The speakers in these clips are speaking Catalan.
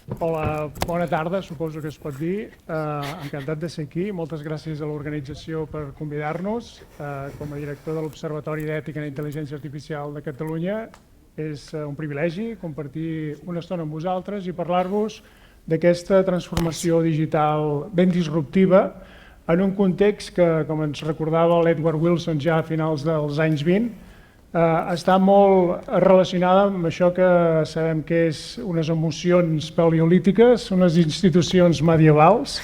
Hola, bona tarda, suposo que es pot dir. Encantat de ser aquí. Moltes gràcies a l'organització per convidar-nos. Com a director de l'Observatori d'Ètica en Intel·ligència Artificial de Catalunya, és un privilegi compartir una estona amb vosaltres i parlar-vos d'aquesta transformació digital ben disruptiva en un context que, com ens recordava l'Edward Wilson ja a finals dels anys 20, està molt relacionada amb això que sabem que és unes emocions paleolítiques, unes institucions medievals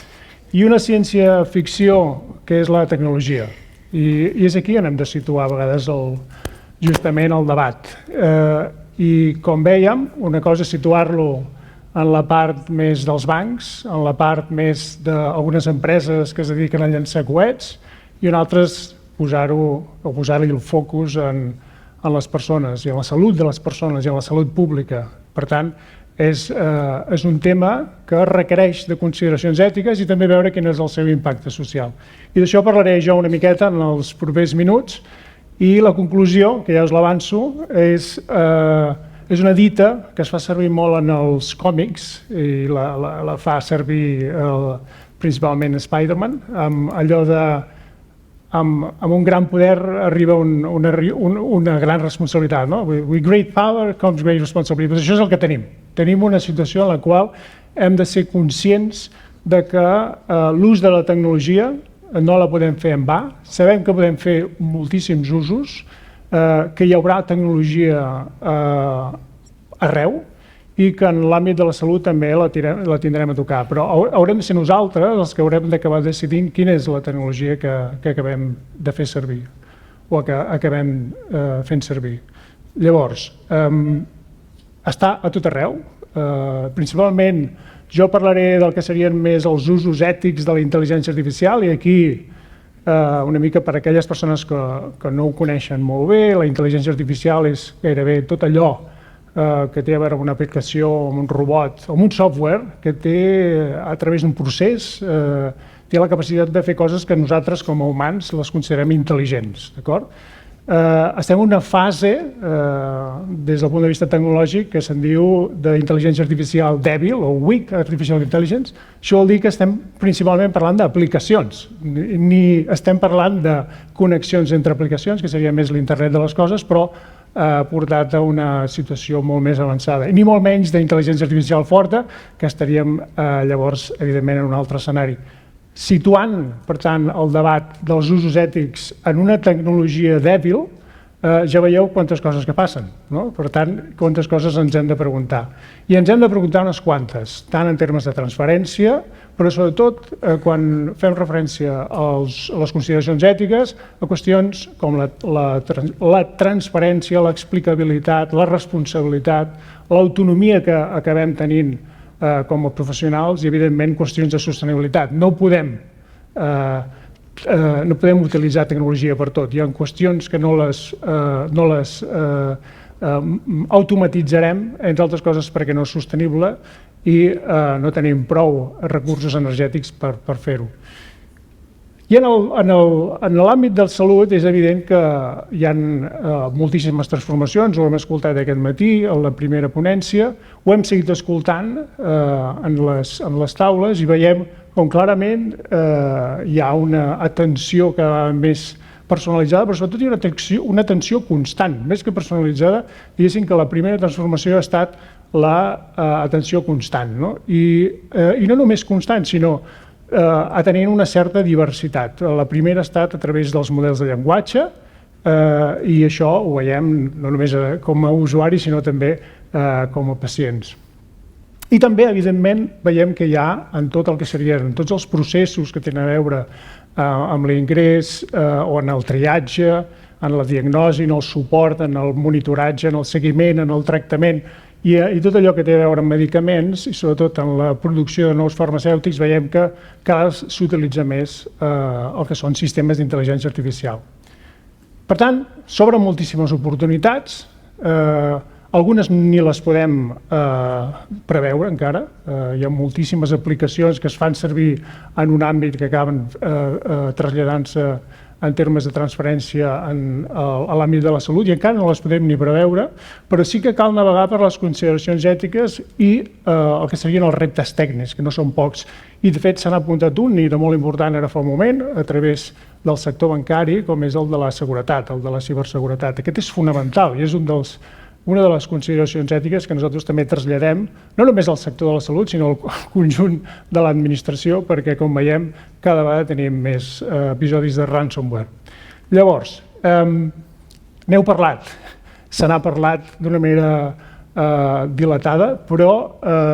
i una ciència-ficció que és la tecnologia. I és aquí on hem de situar a vegades justament el debat. I com vèiem, una cosa és situar-lo en la part més dels bancs, en la part més d'algunes empreses que es dediquen a llançar coets, i una altra és posar-li el focus en les persones i en la salut de les persones i en la salut pública. Per tant, és un tema que requereix de consideracions ètiques i també veure quin és el seu impacte social. I d'això parlaré jo una miqueta en els propers minuts i la conclusió, que ja us l'avanço, és una dita que es fa servir molt en els còmics i la fa servir principalment Spider-Man, amb allò de amb un gran poder arriba una gran responsabilitat. No? With great power comes great responsibility. Pues això és el que tenim. Tenim una situació en la qual hem de ser conscients de que l'ús de la tecnologia no la podem fer en va. Sabem que podem fer moltíssims usos, que hi haurà tecnologia arreu, i que en l'àmbit de la salut també la tindrem a tocar. Però haurem de ser nosaltres els que haurem d'acabar decidint quina és la tecnologia que acabem de fer servir o que acabem fent servir. Llavors, està a tot arreu. Principalment jo parlaré del que serien més els usos ètics de la intel·ligència artificial i aquí una mica per a aquelles persones que no ho coneixen molt bé, la intel·ligència artificial és gairebé tot allò que té a veure amb una aplicació, amb un robot, amb un software que té, a través d'un procés, té la capacitat de fer coses que nosaltres com a humans les considerem intel·ligents. Estem en una fase, des del punt de vista tecnològic, que se'n diu d'intel·ligència artificial dèbil o weak artificial intelligence. Això vol dir que estem principalment parlant d'aplicacions, ni estem parlant de connexions entre aplicacions, que seria més l'internet de les coses, però portat a una situació molt més avançada, ni molt menys d'intel·ligència artificial forta, que estaríem llavors, evidentment, en un altre escenari. Situant, per tant, el debat dels usos ètics en una tecnologia dèbil, ja veieu quantes coses que passen. Per tant, quantes coses ens hem de preguntar. I ens hem de preguntar unes quantes, tant en termes de transferència, però sobretot quan fem referència a les consideracions ètiques, a qüestions com la transparència, l'explicabilitat, la responsabilitat, l'autonomia que acabem tenint com a professionals i, evidentment, qüestions de sostenibilitat. No podem utilitzar tecnologia per tot. Hi ha qüestions que no les automatitzarem, entre altres coses perquè no és sostenible i no tenim prou recursos energètics per fer-ho. I en l'àmbit de la salut és evident que hi ha moltíssimes transformacions, ho hem escoltat aquest matí en la primera ponència, ho hem seguit escoltant en les taules i veiem com clarament hi ha una atenció cada vegada més personalitzada, però sobretot hi ha una atenció constant, més que personalitzada, diguéssim que la primera transformació ha estat l'atenció constant. I no només constant, sinó atenent una certa diversitat. La primera ha estat a través dels models de llenguatge i això ho veiem no només com a usuaris, sinó també com a pacients. I també, evidentment, veiem que hi ha en tot el que serien tots els processos que tenen a veure amb l'ingrés o en el triatge, en la diagnosi, en el suport, en el monitoratge, en el seguiment, en el tractament i tot allò que té a veure amb medicaments i sobretot en la producció de nous farmacèutics veiem que cada vegada s'utilitza més el que són sistemes d'intel·ligència artificial. Per tant, s'obren moltíssimes oportunitats, algunes ni les podem preveure encara, hi ha moltíssimes aplicacions que es fan servir en un àmbit que acaben traslladant-se en termes de transferència a l'àmbit de la salut i encara no les podem ni preveure, però sí que cal navegar per les consideracions ètiques i el que serien els reptes tècnics, que no són pocs. I de fet s'han apuntat un, i de molt important ara fa un moment, a través del sector bancari, com és el de la seguretat, el de la ciberseguretat. Aquest és fonamental i és una de les consideracions ètiques que nosaltres també traslladem, no només al sector de la salut, sinó al conjunt de l'administració, perquè, com veiem, cada vegada tenim més episodis de ransomware. Llavors, n'heu parlat, se n'ha parlat d'una manera dilatada, però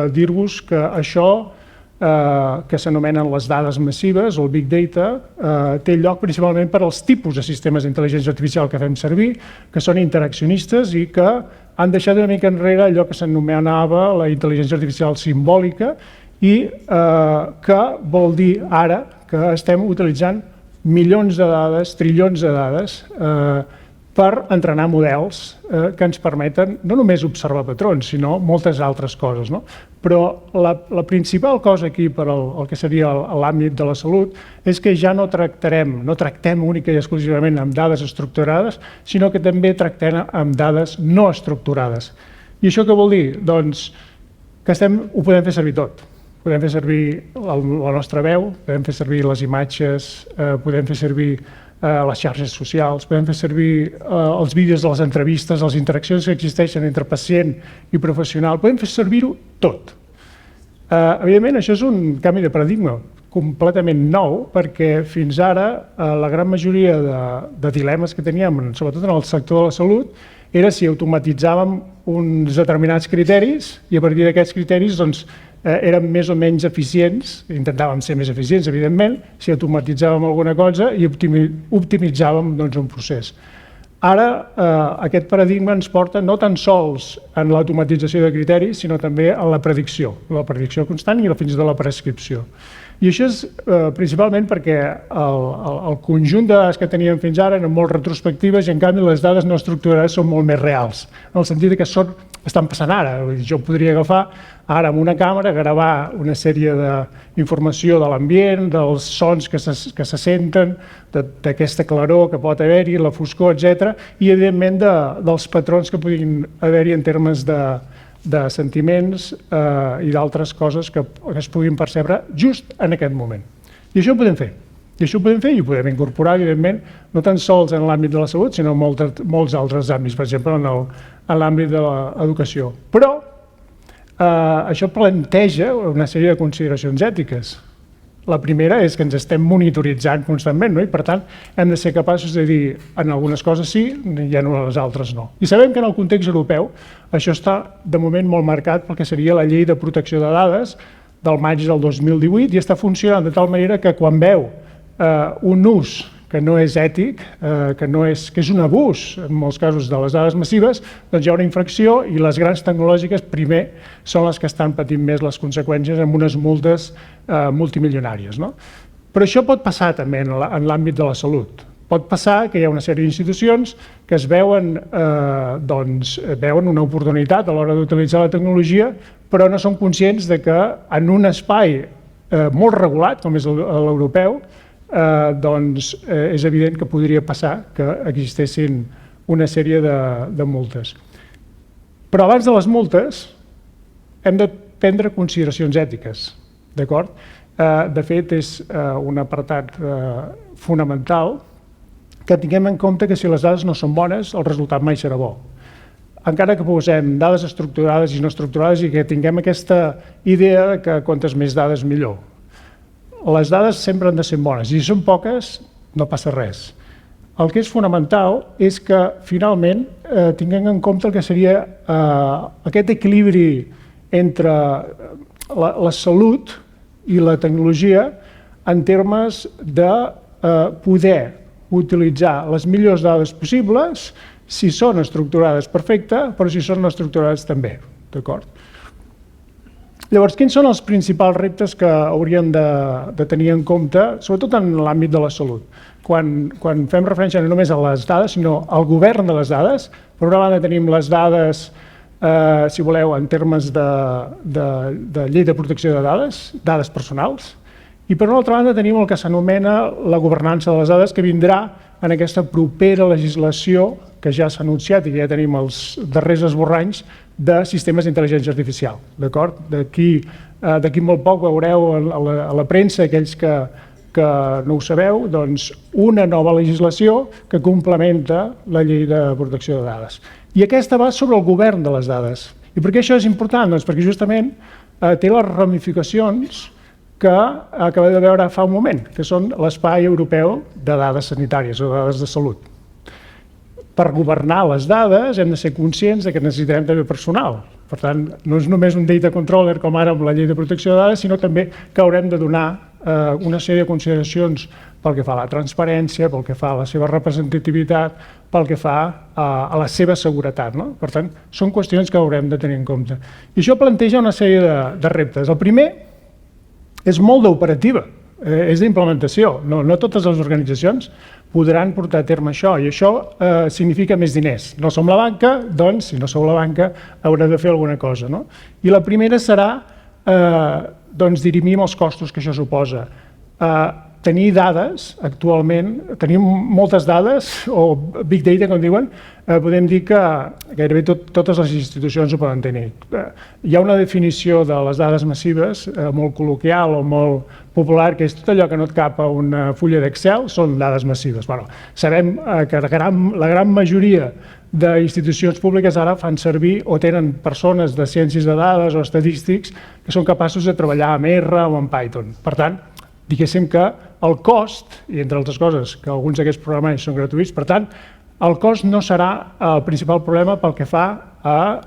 dir-vos que això que s'anomenen les dades massives o el Big Data té lloc principalment per als tipus de sistemes d'intel·ligència artificial que fem servir, que són interaccionistes i que han deixat una mica enrere allò que s'anomenava la intel·ligència artificial simbòlica i que vol dir ara que estem utilitzant milions de dades, trilions de dades per entrenar models que ens permeten no només observar patrons, sinó moltes altres coses. Però la principal cosa aquí per al que seria l'àmbit de la salut és que ja no tractem única i exclusivament amb dades estructurades, sinó que també tractem amb dades no estructurades. I això què vol dir? Doncs que ho podem fer servir tot. Podem fer servir la nostra veu, podem fer servir les imatges, podem fer servir les xarxes socials, podem fer servir els vídeos de les entrevistes, les interaccions que existeixen entre pacient i professional, podem fer servir-ho tot. Evidentment, això és un canvi de paradigma completament nou, perquè fins ara la gran majoria de dilemes que teníem, sobretot en el sector de la salut, era si automatitzàvem uns determinats criteris i a partir d'aquests criteris érem més o menys eficients, intentàvem ser més eficients, evidentment, si automatitzàvem alguna cosa i optimitzàvem un procés. Ara aquest paradigma ens porta no tan sols en l'automatització de criteris, sinó també en la predicció constant i fins i tot la prescripció. I això és principalment perquè el conjunt de dades que teníem fins ara eren molt retrospectives i en canvi les dades no estructurades són molt més reals, en el sentit que estan passant ara. Jo podria agafar ara amb una càmera, gravar una sèrie d'informació de l'ambient, dels sons que se senten, d'aquesta claror que pot haver-hi, la foscor, etc. i evidentment dels patrons que puguin haver-hi en termes de sentiments i d'altres coses que es puguin percebre just en aquest moment. I això ho podem fer. I això ho podem fer i ho podem incorporar, evidentment, no tan sols en l'àmbit de la salut, sinó en molts altres àmbits, per exemple, en l'àmbit de l'educació. Però això planteja una sèrie de consideracions ètiques. La primera és que ens estem monitoritzant constantment i, per tant, hem de ser capaços de dir en algunes coses sí i en les altres no. I sabem que en el context europeu això està, de moment, molt marcat pel que seria la llei de protecció de dades del maig del 2018 i està funcionant de tal manera que quan veu un ús que no és ètic, que és un abús, en molts casos, de les dades massives, doncs hi ha una infracció i les grans tecnològiques primer són les que estan patint més les conseqüències amb unes multes multimilionàries. Però això pot passar també en l'àmbit de la salut. Pot passar que hi ha una sèrie d'institucions que es veuen una oportunitat a l'hora d'utilitzar la tecnologia, però no són conscients que en un espai molt regulat, com és l'europeu, és evident que podria passar que existessin una sèrie de multes. Però abans de les multes hem de prendre consideracions ètiques, d'acord? De fet, és un apartat fonamental que tinguem en compte que si les dades no són bones, el resultat mai serà bo. Encara que posem dades estructurades i no estructurades i que tinguem aquesta idea que quantes més dades millor. Les dades sempre han de ser bones i si són poques no passa res. El que és fonamental és que finalment tinguem en compte el que seria aquest equilibri entre la salut i la tecnologia en termes de poder utilitzar les millors dades possibles si són estructurades perfecte, però si són no estructurades també, d'acord? Llavors, quins són els principals reptes que hauríem de tenir en compte, sobretot en l'àmbit de la salut? Quan fem referència no només a les dades, sinó al govern de les dades, per una banda tenim les dades, si voleu, en termes de llei de protecció de dades personals, I per una altra banda tenim el que s'anomena la governança de les dades, que vindrà en aquesta propera legislació que ja s'ha anunciat i que ja tenim els darrers esborranys de sistemes d'intel·ligència artificial. D'aquí molt poc veureu a la premsa, aquells que no ho sabeu, doncs una nova legislació que complementa la llei de protecció de dades. I aquesta va sobre el govern de les dades. I per què això és important? Doncs perquè justament té les ramificacions que acabem de veure fa un moment, que són l'espai europeu de dades sanitàries o dades de salut. Per governar les dades hem de ser conscients que necessitarem també personal. Per tant, no és només un data controller com ara amb la llei de protecció de dades, sinó també que haurem de donar una sèrie de consideracions pel que fa a la transparència, pel que fa a la seva representativitat, pel que fa a la seva seguretat. Per tant, són qüestions que haurem de tenir en compte. I això planteja una sèrie de reptes. El primer és molt d'operativa, és d'implementació. No totes les organitzacions podran portar a terme això, i això significa més diners. No som la banca, doncs, si no sou la banca, haureu de fer alguna cosa. I la primera serà dirimir els costos que això suposa. Tenir dades, actualment, tenim moltes dades, o big data, com diuen, podem dir que gairebé totes les institucions ho poden tenir. Hi ha una definició de les dades massives molt col·loquial o molt popular, que és tot allò que no et cap a una fulla d'Excel, són dades massives. Sabem que la gran majoria d'institucions públiques ara fan servir o tenen persones de ciències de dades o estadístics que són capaços de treballar amb R o amb Python. Per tant, diguéssim que el cost, i entre altres coses, que alguns d'aquests programes són gratuïts, per tant, el cost no serà el principal problema pel que fa a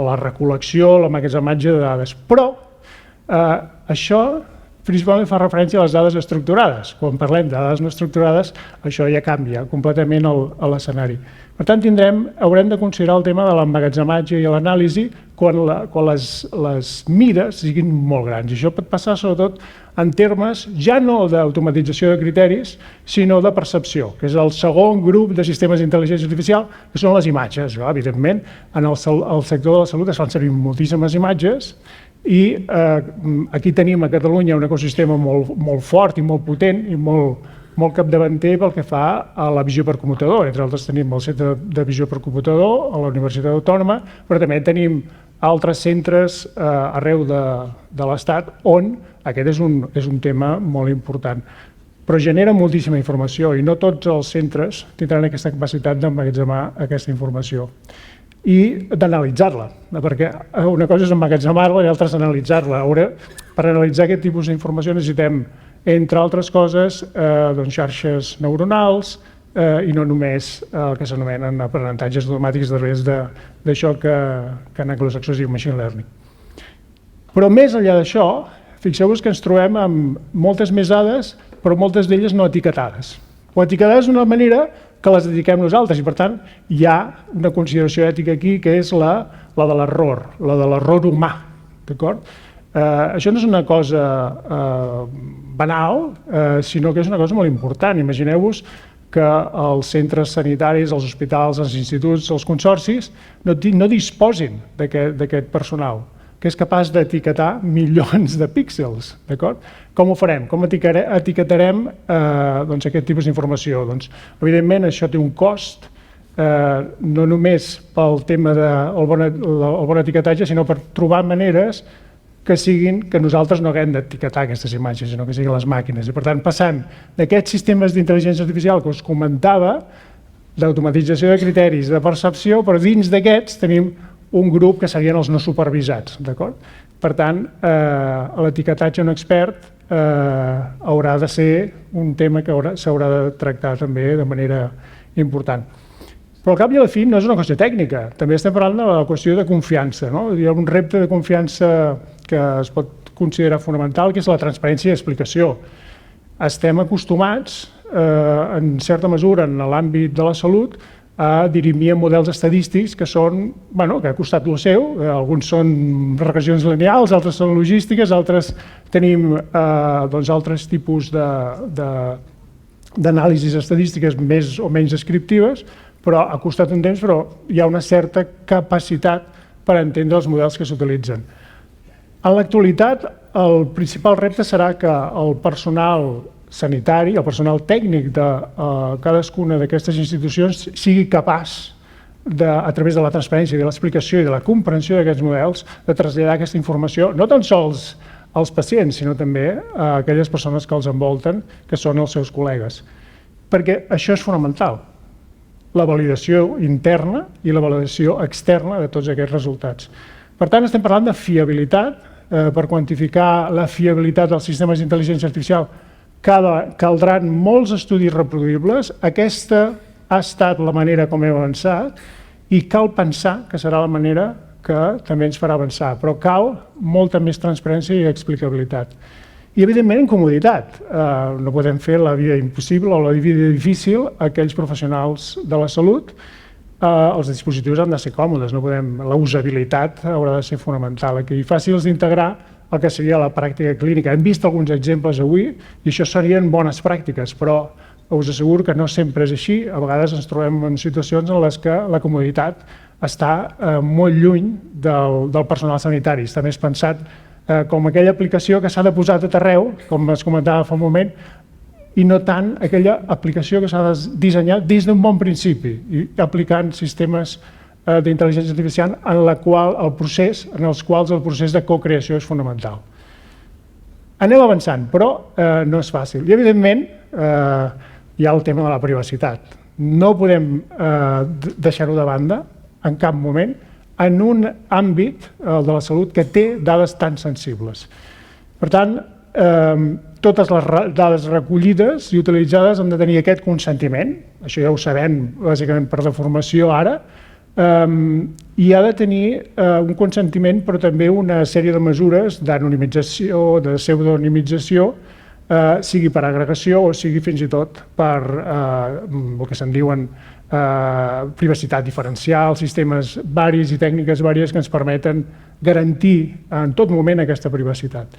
la recol·lecció, l'emmagatzematge de dades. Però això principalment fa referència a les dades estructurades. Quan parlem de dades no estructurades, això ja canvia completament l'escenari. Per tant, haurem de considerar el tema de l'emmagatzematge i l'anàlisi quan les mides siguin molt grans. I això pot passar sobretot en termes ja no d'automatització de criteris, sinó de percepció, que és el segon grup de sistemes d'intel·ligència artificial, que són les imatges. Evidentment, en el sector de la salut es fan servir moltíssimes imatges, i aquí tenim a Catalunya un ecosistema molt fort i molt potent i molt capdavanter pel que fa a la visió per computador. Entre altres tenim el Centre de Visió per Computador a la Universitat Autònoma, però també tenim altres centres arreu de l'Estat on aquest és un tema molt important. Però genera moltíssima informació i no tots els centres tindran aquesta capacitat d'emmagatzemar aquesta informació i d'analitzar-la, perquè una cosa és emmagatzemar-la i l'altra és analitzar-la. Per analitzar aquest tipus d'informació necessitem, entre altres coses, xarxes neuronals i no només el que s'anomenen aprenentatges automàtics a través d'això que en anglosaxó es diu machine learning. Però més enllà d'això, fixeu-vos que ens trobem amb moltes més dades, però moltes d'elles no etiquetades. O etiquetades d'una manera que les dediquem nosaltres i, per tant, hi ha una consideració ètica aquí que és la de l'error humà. Això no és una cosa banal, sinó que és una cosa molt important. Imagineu-vos que els centres sanitaris, els hospitals, els instituts, els consorcis no disposin d'aquest personal que és capaç d'etiquetar milions de píxels. Com ho farem? Com etiquetarem aquest tipus d'informació? Evidentment, això té un cost, no només pel tema del bon etiquetatge, sinó per trobar maneres que nosaltres no haguem d'etiquetar aquestes imatges, sinó que siguin les màquines. I per tant, passant d'aquests sistemes d'intel·ligència artificial que us comentava, d'automatització de criteris, de percepció, però dins d'aquests tenim un grup que serien els no supervisats. Per tant, l'etiquetatge no expert haurà de ser un tema que s'haurà de tractar també de manera important. Però al cap i a la fi no és una qüestió tècnica, també estem parlant de la qüestió de confiança. Hi ha un repte de confiança que es pot considerar fonamental, que és la transparència i explicació. Estem acostumats, en certa mesura, en l'àmbit de la salut, a dirimir models estadístics que ha costat el seu. Alguns són regressions lineals, altres són logístiques, altres tenim altres tipus d'anàlisis estadístiques més o menys descriptives, però ha costat un temps, però hi ha una certa capacitat per entendre els models que s'utilitzen. En l'actualitat, el principal repte serà que el personal sanitari, el personal tècnic de cadascuna d'aquestes institucions sigui capaç, a través de la transparència, de l'explicació i de la comprensió d'aquests models, de traslladar aquesta informació no tan sols als pacients, sinó també a aquelles persones que els envolten, que són els seus col·legues. Perquè això és fonamental, la validació interna i la validació externa de tots aquests resultats. Per tant, estem parlant de fiabilitat. Per quantificar la fiabilitat dels sistemes d'intel·ligència artificial caldran molts estudis reproduïbles. Aquesta ha estat la manera com hem avançat i cal pensar que serà la manera que també ens farà avançar, però cal molta més transparència i explicabilitat. I, evidentment, incomoditat. No podem fer la vida impossible o la vida difícil a aquells professionals de la salut. Els dispositius han de ser còmodes, la usabilitat haurà de ser fonamental aquí, fàcils d'integrar el que seria la pràctica clínica. Hem vist alguns exemples avui i això serien bones pràctiques, però us asseguro que no sempre és així. A vegades ens trobem en situacions en les que la comoditat està molt lluny del personal sanitari. Està més pensat com aquella aplicació que s'ha de posar a tot arreu, com es comentava fa un moment, i no tant aquella aplicació que s'ha de dissenyar des d'un bon principi, i aplicant sistemes d'intel·ligència artificial en els quals el procés de co-creació és fonamental. Anem avançant, però no és fàcil. I, evidentment, hi ha el tema de la privacitat. No podem deixar-ho de banda en cap moment en un àmbit, el de la salut, que té dades tan sensibles. Per tant, totes les dades recollides i utilitzades han de tenir aquest consentiment, això ja ho sabem bàsicament per la formació ara, i ha de tenir un consentiment però també una sèrie de mesures d'anonimització, de pseudonimització, sigui per agregació o sigui fins i tot per el que se'n diuen privacitat diferencial, sistemes varis i tècniques vàries que ens permeten garantir en tot moment aquesta privacitat.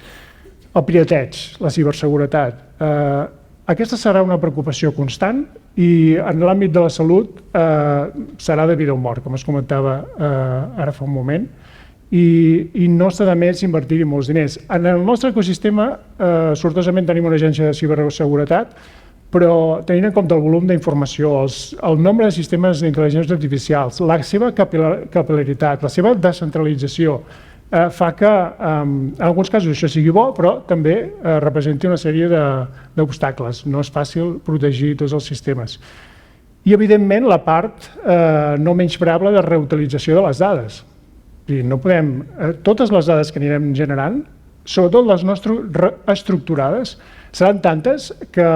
El pirateig, la ciberseguretat, aquesta serà una preocupació constant i en l'àmbit de la salut serà de vida o mort, com es comentava ara fa un moment, i no s'ha de més invertir-hi molts diners. En el nostre ecosistema, sortosament tenim una agència de ciberseguretat, però tenint en compte el volum d'informació, el nombre de sistemes d'intel·ligència artificials, la seva capil·laritat, la seva descentralització, fa que en alguns casos això sigui bo, però també representi una sèrie d'obstacles. No és fàcil protegir tots els sistemes. I, evidentment, la part no menyspreable de reutilització de les dades. No podem, totes les dades que anirem generant, sobretot les nostres estructurades, seran tantes que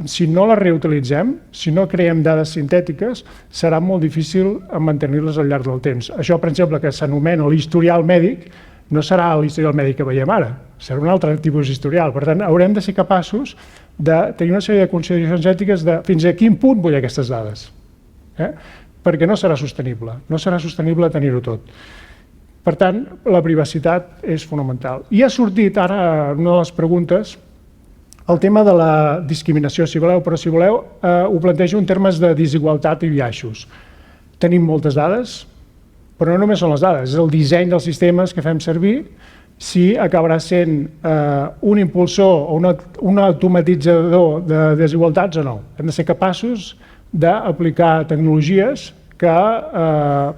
si no les reutilitzem, si no creem dades sintètiques, serà molt difícil mantenir-les al llarg del temps. Això, per exemple, que s'anomena l'historial mèdic, no serà l'historial mèdic que veiem ara, serà un altre tipus d'historial. Per tant, haurem de ser capaços de tenir una sèrie de consideracions ètiques de fins a quin punt vull aquestes dades, perquè no serà sostenible tenir-ho tot. Per tant, la privacitat és fonamental. I ha sortit ara una de les preguntes el tema de la discriminació, si voleu, però si voleu ho plantejo en termes de desigualtat i biaixos. Tenim moltes dades, però no només són les dades, és el disseny dels sistemes que fem servir, si acabarà sent un impulsor o un automatitzador de desigualtats o no. Hem de ser capaços d'aplicar tecnologies que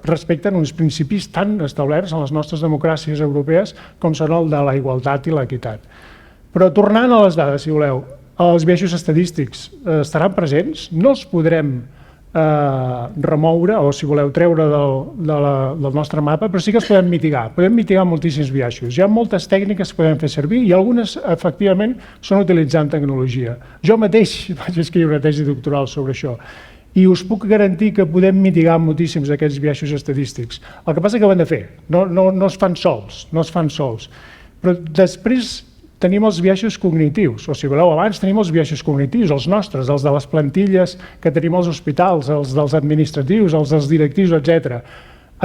respecten uns principis tan establerts en les nostres democràcies europees com són el de la igualtat i l'equitat. Però tornant a les dades, si voleu, els biaixos estadístics estaran presents, no els podrem remoure o, si voleu, treure del nostre mapa, però sí que els podem mitigar moltíssims biaixos. Hi ha moltes tècniques que podem fer servir i algunes, efectivament, són utilitzant tecnologia. Jo mateix vaig escriure una tesi doctoral sobre això i us puc garantir que podem mitigar moltíssims d'aquests biaixos estadístics. El que passa que ho hem de fer, no es fan sols, però després tenim els biaixos cognitius, o si voleu, abans tenim els biaixos cognitius, els nostres, els de les plantilles que tenim als hospitals, els dels administratius, els dels directius, etc.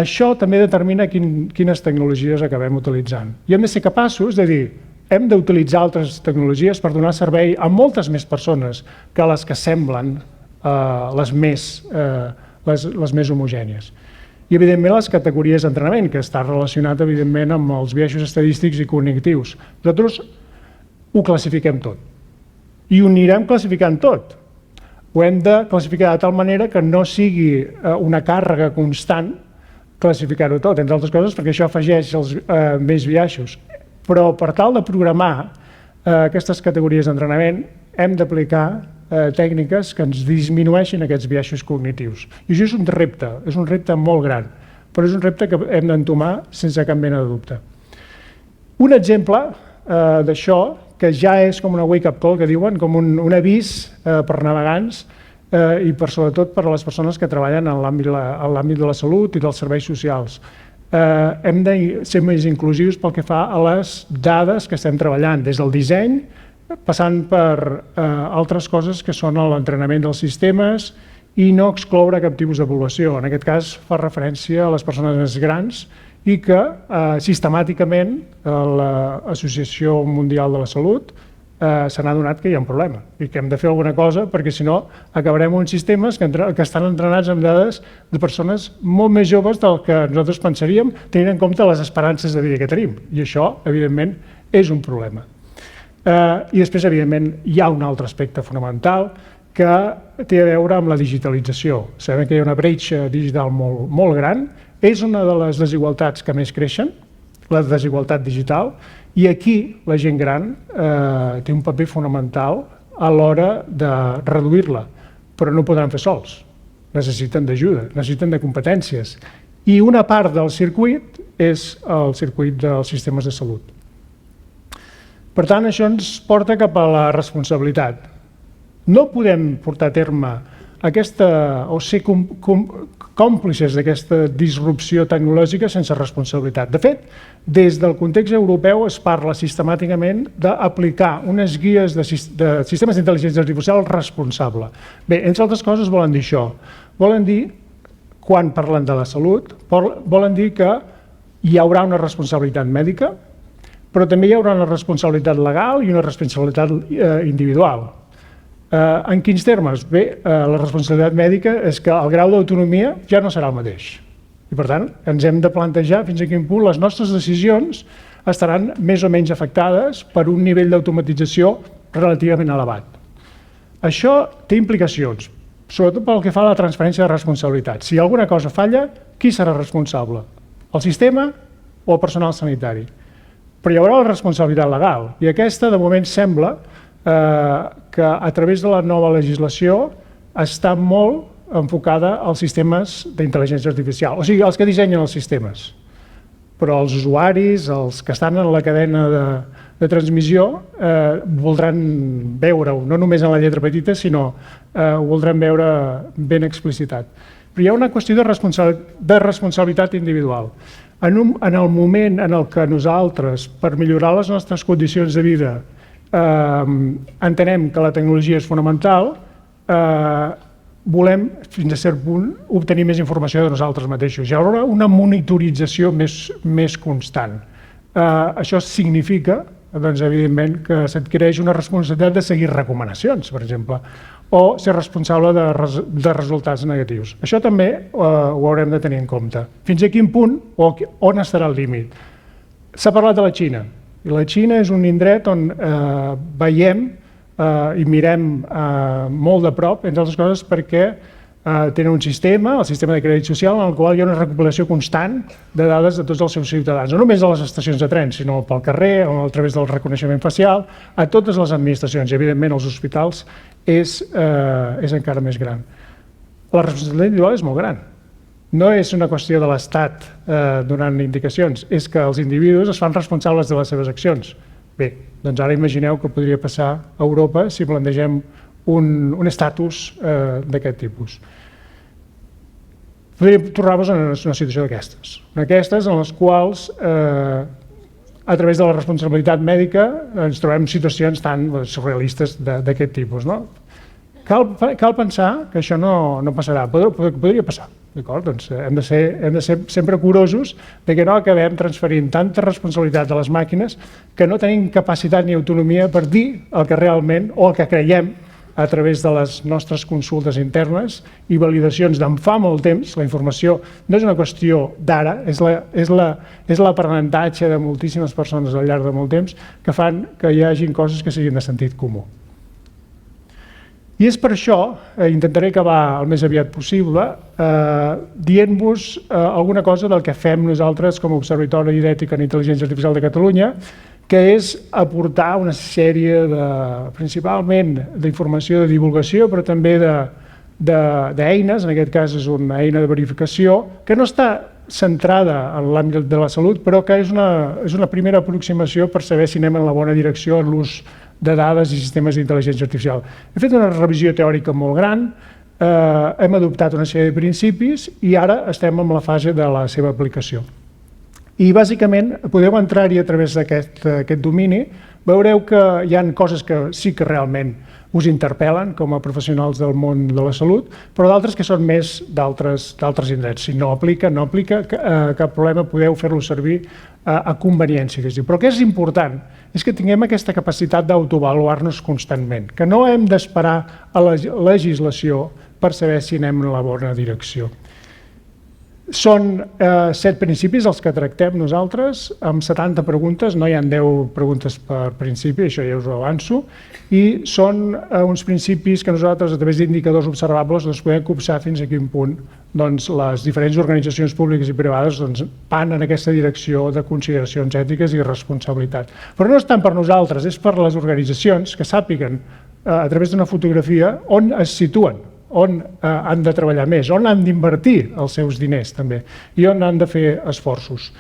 Això també determina quines tecnologies acabem utilitzant. I hem de ser capaços de dir, hem d'utilitzar altres tecnologies per donar servei a moltes més persones que les que semblen les més homogènies. I, evidentment, les categories d'entrenament, que està relacionat, evidentment, amb els biaixos estadístics i cognitius. Nosaltres ho classifiquem tot. I ho anirem classificant tot. Ho hem de classificar de tal manera que no sigui una càrrega constant classificar-ho tot, entre altres coses, perquè això afegeix més biaixos. Però per tal de programar aquestes categories d'entrenament hem d'aplicar tècniques que ens disminueixin aquests biaixos cognitius. I això és un repte molt gran, però és un repte que hem d'entomar sense cap mena de dubte. Un exemple d'això, que ja és com una wake-up call, que diuen, com un avís per navegants i sobretot per a les persones que treballen en l'àmbit de la salut i dels serveis socials. Hem de ser més inclusius pel que fa a les dades que estem treballant, des del disseny, passant per altres coses que són l'entrenament dels sistemes i no excloure cap tipus de població. En aquest cas fa referència a les persones més grans i que sistemàticament l'Associació Mundial de la Salut se n'ha adonat que hi ha un problema i que hem de fer alguna cosa, perquè si no acabarem uns sistemes que estan entrenats amb dades de persones molt més joves del que nosaltres pensaríem, tenint en compte les esperances de vida que tenim. I això, evidentment, és un problema. I després, evidentment, hi ha un altre aspecte fonamental que té a veure amb la digitalització. Sabem que hi ha una bretxa digital molt gran, és una de les desigualtats que més creixen, la desigualtat digital, i aquí la gent gran té un paper fonamental a l'hora de reduir-la, però no ho podran fer sols. Necessiten d'ajuda, necessiten de competències. I una part del circuit és el circuit dels sistemes de salut. Per tant, això ens porta cap a la responsabilitat. No podem portar a terme o ser còmplices d'aquesta disrupció tecnològica sense responsabilitat. De fet, des del context europeu es parla sistemàticament d'aplicar unes guies de sistemes d'intel·ligència artificial responsable. Bé, entre altres coses volen dir això. Volen dir, quan parlen de la salut, volen dir que hi haurà una responsabilitat mèdica, però també hi haurà una responsabilitat legal i una responsabilitat individual. En quins termes? Bé, la responsabilitat mèdica és que el grau d'autonomia ja no serà el mateix. I, per tant, ens hem de plantejar fins a quin punt les nostres decisions estaran més o menys afectades per un nivell d'automatització relativament elevat. Això té implicacions, sobretot pel que fa a la transferència de responsabilitats. Si alguna cosa falla, qui serà responsable? El sistema o el personal sanitari? Però hi haurà la responsabilitat legal, i aquesta, de moment, sembla que a través de la nova legislació està molt enfocada als sistemes d'intel·ligència artificial, o sigui, els que dissenyen els sistemes. Però els usuaris, els que estan en la cadena de transmissió, voldran veure-ho, no només en la lletra petita, sinó ho voldran veure ben explicitat. Però hi ha una qüestió de responsabilitat individual. En el moment en el que nosaltres, per millorar les nostres condicions de vida, entenem que la tecnologia és fonamental, volem, fins a cert punt, obtenir més informació de nosaltres mateixos. Hi haurà una monitorització més constant. Això significa, evidentment, que s'adquireix una responsabilitat de seguir recomanacions, per exemple, o ser responsable de resultats negatius. Això també ho haurem de tenir en compte. Fins a quin punt o on estarà el límit? S'ha parlat de la Xina. I la Xina és un indret on veiem i mirem molt de prop, entre altres coses, perquè tenen un sistema, el sistema de crèdit social, en el qual hi ha una recopilació constant de dades de tots els seus ciutadans, no només a les estacions de tren, sinó pel carrer, a través del reconeixement facial, a totes les administracions, i evidentment als hospitals és encara més gran. La responsabilitat individual és molt gran. No és una qüestió de l'Estat donant indicacions, és que els individus es fan responsables de les seves accions. Bé, doncs ara imagineu què podria passar a Europa si plantegem un estatus d'aquest tipus. Podríem tornar-nos en una situació d'aquestes, en les quals, a través de la responsabilitat mèdica, ens trobem situacions tan surrealistes d'aquest tipus. Cal pensar que això no passarà, podria passar. Doncs hem de ser sempre curosos que no acabem transferint tanta responsabilitat a les màquines que no tenim capacitat ni autonomia per dir el que realment o el que creiem a través de les nostres consultes internes i validacions d'en fa molt temps. La informació no és una qüestió d'ara, és l'aprenentatge de moltíssimes persones al llarg de molt temps que fan que hi hagin coses que siguin de sentit comú. I és per això, intentaré acabar el més aviat possible, dient-vos alguna cosa del que fem nosaltres com a Observatori d'Ètica en Intel·ligència Artificial de Catalunya, que és aportar una sèrie, principalment, d'informació de divulgació, però també d'eines, en aquest cas és una eina de verificació, que no està centrada en l'àmbit de la salut, però que és una primera aproximació per saber si anem en la bona direcció en l'ús de dades i sistemes d'intel·ligència artificial. He fet una revisió teòrica molt gran, hem adoptat una sèrie de principis i ara estem en la fase de la seva aplicació. I bàsicament podeu entrar-hi a través d'aquest domini, veureu que hi ha coses que sí que realment us interpel·len com a professionals del món de la salut, però d'altres que són més d'altres indrets. Si no aplica, cap problema, podeu fer-lo servir a conveniència. Però el que és important és que tinguem aquesta capacitat d'autoavaluar-nos constantment, que no hem d'esperar a la legislació per saber si anem en la bona direcció. Són 7 principis els que tractem nosaltres, amb 70 preguntes, no hi ha 10 preguntes per principi, això ja us ho avanço, i són uns principis que nosaltres, a través d'indicadors observables, podem copsar fins a quin punt les diferents organitzacions públiques i privades van en aquesta direcció de consideracions ètiques i responsabilitat. Però no és tant per nosaltres, és per les organitzacions que sàpiguen, a través d'una fotografia, on es situen, on han de treballar més, on han d'invertir els seus diners també i on han de fer esforços.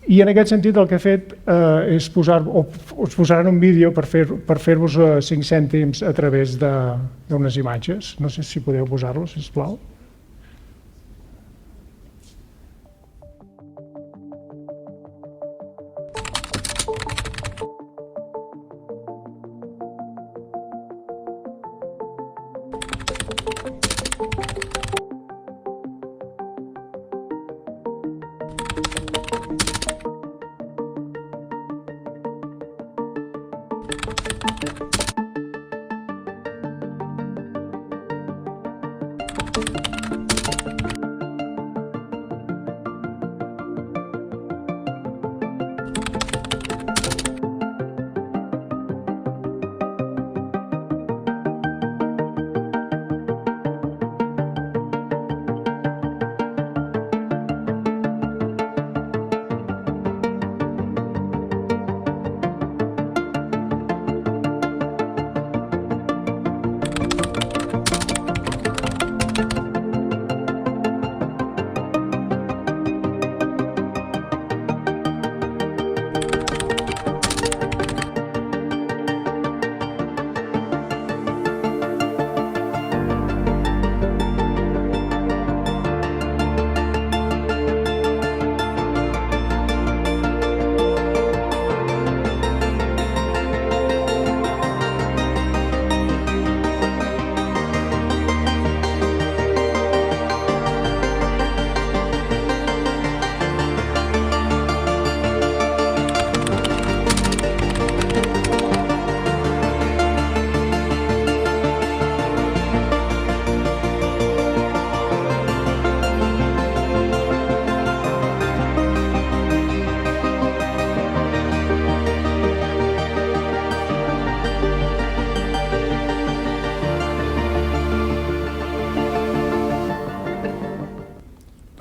I en aquest sentit el que he fet és us posaran un vídeo per fer-vos 5 cèntims a través d'unes imatges. No sé si podeu posar-lo, sisplau.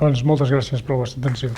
Doncs moltes gràcies per la vostra atenció.